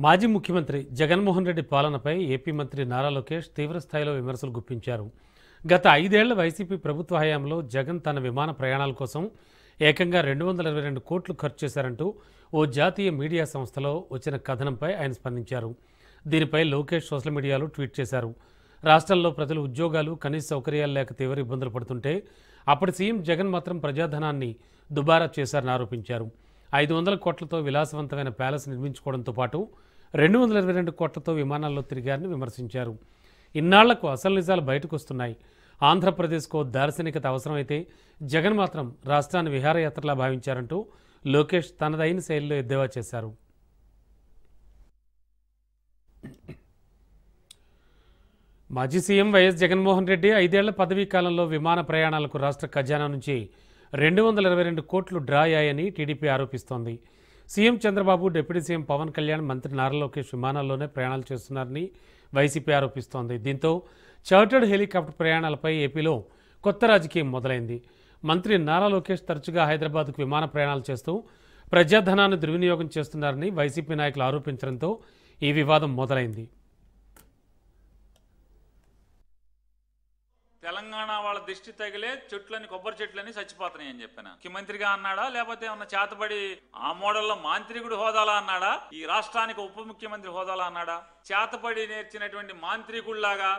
మాజీ ముఖ్యమంత్రి జగన్మోహన్ రెడ్డి పాలనపై ఏపీ మంత్రి నారా లోకేష్ తీవ్రస్థాయిలో విమర్శలు గుప్పించారు. గత 5 ఏళ్ల వైసీపీ ప్రభుత్వ హయాంలో జగన్ తన విమాన ప్రయాణాల కోసం ఏకంగా 222 కోట్లు ఖర్చు చేశారంటూ ఓ జాతీయ మీడియా సంస్థలో వచ్చిన కథనంపై ఆయన స్పందించారు. దీనిపై లోకేష్ సోషల్ మీడియాలో ట్వీట్ చేశారు. రాష్ట్రంలో ప్రజలు ఉద్యోగాలు, కనీస సౌకర్యాలు లేక తీవ్ర ఇబ్బందులు పడుతుంటే అప్పటి సీఎం జగన్ మాత్రం ప్రజాధనాన్ని దుబారా చేశారని ఆరోపించారు. 500 కోట్లతో విలాసవంతమైన ప్యాలెస్ నిర్మించుకోవడంతో పాటు 222 కోట్లతో విమానాల్లో తిరిగారని విమర్శించారు. ఇన్నాళ్లకు అసలు నిజాలు బయటకు వస్తున్నాయి. ఆంధ్రప్రదేశ్కు దార్శనికత అవసరమైతే జగన్ మాత్రం రాష్ట్రాన్ని విహారయాత్రలా భావించారంటూ లోకేష్ తనదైన శైలిలో ఎద్దేవా చేశారు. మాజీ సీఎం వైఎస్ జగన్మోహన్ రెడ్డి 5 ఏళ్ల పదవీ కాలంలో విమాన ప్రయాణాలకు రాష్ట్ర ఖజానా నుంచి 222 కోట్లు డ్రా అయ్యాయని టీడీపీ ఆరోపిస్తోంది. CM Chandrababu, deputy CM Pawan Kalyan, మంత్రి నారా లోకేష్ విమానాల్లోనే ప్రయాణాలు చేస్తున్నారని వైసీపీ ఆరోపిస్తోంది. దీంతో చార్టర్డ్ హెలికాప్టర్ ప్రయాణాలపై ఏపీలో కొత్త రాజకీయం మొదలైంది. మంత్రి నారా లోకేష్ తరచుగా హైదరాబాద్కు విమాన ప్రయాణాలు చేస్తూ ప్రజాధనాన్ని దుర్వినియోగం చేస్తున్నారని వైసీపీ నాయకులు ఆరోపించడంతో ఈ వివాదం మొదలైంది. తెలంగాణ వాళ్ళ దిష్టి తగిలే చెట్లని, కొబ్బరి చెట్లని చచ్చిపోతున్నాయి అని చెప్పాను. ముఖ్యమంత్రిగా అన్నాడా, లేకపోతే ఏమన్నా చేతబడి ఆ మోడల్లో మాంత్రికుడు హోదాలా అన్నాడా, ఈ రాష్ట్రానికి ఉప ముఖ్యమంత్రి హోదాలా అన్నాడా? చేతబడి నేర్చినటువంటి మాంత్రికుడిలాగా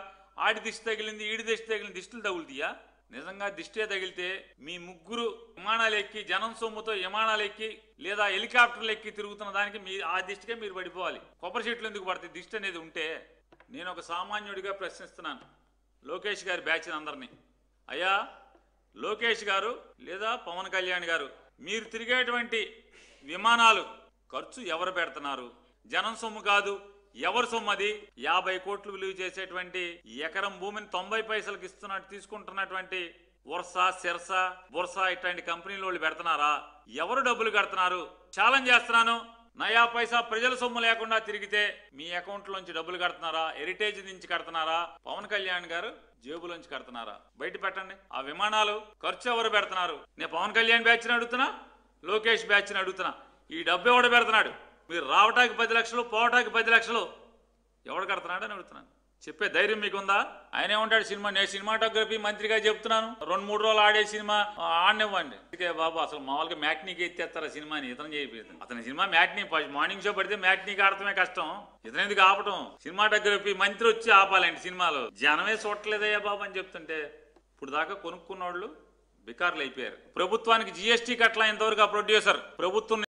ఆడి దిష్టి తగిలింది, ఈడి దిష్టి తగిలింది, దిష్టిలు తగులుతాయా? నిజంగా దిష్టే తగిలితే మీ ముగ్గురు విమానాలు ఎక్కి, జనం సొమ్ముతో విమానాలు ఎక్కి లేదా హెలికాప్టర్లు ఎక్కి తిరుగుతున్న దానికి ఆ దిష్టికే మీరు పడిపోవాలి. కొబ్బరి చెట్లు ఎందుకు పడతాయి దిష్టి అనేది ఉంటే? నేను ఒక సామాన్యుడిగా ప్రశ్నిస్తున్నాను లోకేష్ గారి బ్యాచ్ అందరినీ. అయ్యా లోకేష్ గారు లేదా పవన్ కళ్యాణ్ గారు, మీరు తిరిగేటువంటి విమానాలు ఖర్చు ఎవరు పెడుతున్నారు? జనం సొమ్ము కాదు, ఎవరి సొమ్ము అది? 50 కోట్లు విలువ చేసేటువంటి ఎకరం భూమిని 90 పైసలకు తీసుకుంటున్నటువంటి వర్సా, సిర్సా, బుర్సా ఇట్లాంటి కంపెనీలు వాళ్ళు పెడుతున్నారా? ఎవరు డబ్బులు కడుతున్నారు? ఛాలెంజ్ చేస్తున్నాను. నయా పైసా ప్రజల సొమ్ము లేకుండా తిరిగితే మీ అకౌంట్లోంచి డబ్బులు కడుతున్నారా? హెరిటేజ్ నుంచి కడుతున్నారా? పవన్ కళ్యాణ్ గారు జేబులోంచి కడుతున్నారా? బయట పెట్టండి. ఆ విమానాలు ఖర్చు ఎవరు పెడుతున్నారు? నేను పవన్ కళ్యాణ్ బ్యాచ్ని అడుగుతున్నా, లోకేష్ బ్యాచ్ని అడుగుతున్నా. ఈ డబ్బు ఎవడు పెడుతున్నాడు? మీరు రావటానికి 10 లక్షలు, పోవటానికి 10 లక్షలు ఎవడు కడుతున్నాడు అని అడుగుతున్నాను. చెప్పే ధైర్యం మీకుందా? ఆయన ఏమంటాడు, సినిమా నేను సినిమాటోగ్రఫీ మంత్రిగా చెప్తున్నాను, 2-3 రోజులు ఆడే సినిమా ఆడనివ్వండి. అందుకే బాబు అసలు మామూలుగా మ్యాట్నీకి ఎత్తేస్తారు ఆ సినిమాని. ఇతను చేయలేదు. అతని సినిమా మ్యాట్నీ, మార్నింగ్ షో పడితే మ్యాట్నీకి ఆడటమే కష్టం. ఇతను ఎందుకు ఆపటం? సినిమాటోగ్రఫీ మంత్రి వచ్చి ఆపాలండి సినిమాలో. జనమే చూడలేదయ్యా బాబు అని చెప్తుంటే ఇప్పుడు దాకా కొనుక్కున్న వాళ్ళు బికార్లు అయిపోయారు. ప్రభుత్వానికి GST కట్టలా ఇంతవరకు ఆ ప్రొడ్యూసర్ ప్రభుత్వం